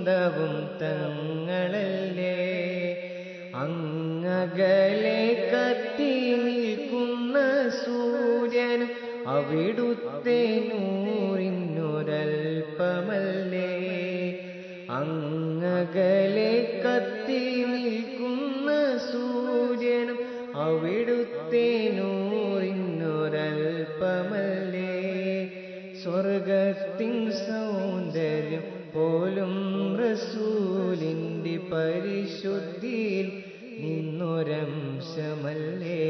വൃന്ദവും തങ്ങളല്ലേ. അങ്ങകലെ കത്തി നിൽക്കുന്ന സൂര്യനും അവിടുത്തെ നൂറിനൊരൽപ്പമല്ലേ. അങ്ങകലെ കത്തി നിൽക്കുന്ന സൂര്യനും അവിടുത്തെ നൂറിനൊരൽപ്പമല്ലേ. സ്വർഗത്തിൻ സൗന്ദര്യം പോലും റസൂലിന്റെ പരിശുദ്ധിയിൽ നിന്നൊരംശമല്ലേ.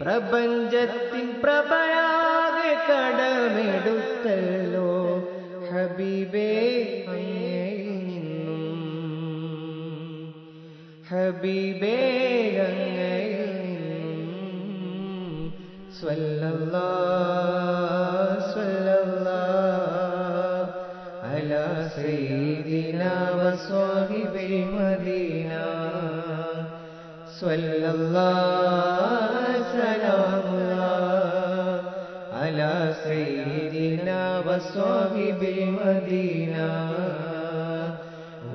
പ്രപഞ്ചത്തിൻ പ്രഭയാകെ കടമെടുത്തല്ലോ ഹബീബേ അങ്ങയിൽ നിന്നും. ഹബീബേ അങ്ങയിൽ നിന്നും. സ്വല്ലല്ലാഹ് സ്വല്ലല്ലാഹ് അലാ സയ്യിദിനാ വസ്വാഹിബിൽ മദീന. സ്വല്ലല്ലാഹ് സലാമുല്ലാഹ് അലാ സയ്യിദിനാ വസ്വാഹിബിൽ മദീന.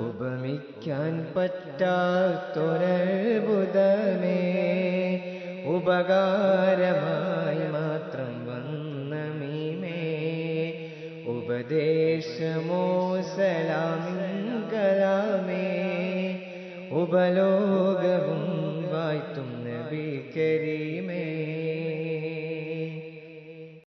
ഉപമിക്കാൻ പറ്റാത്തൊരത്ഭുതമേ, ഉപകാരമായി മാത്രം വന്ന മീമേ. ഉപദേശമോ സലാമിൻ കലാമേ, ഉപലോകവും വാഴ്ത്തും നബി കരീമേ.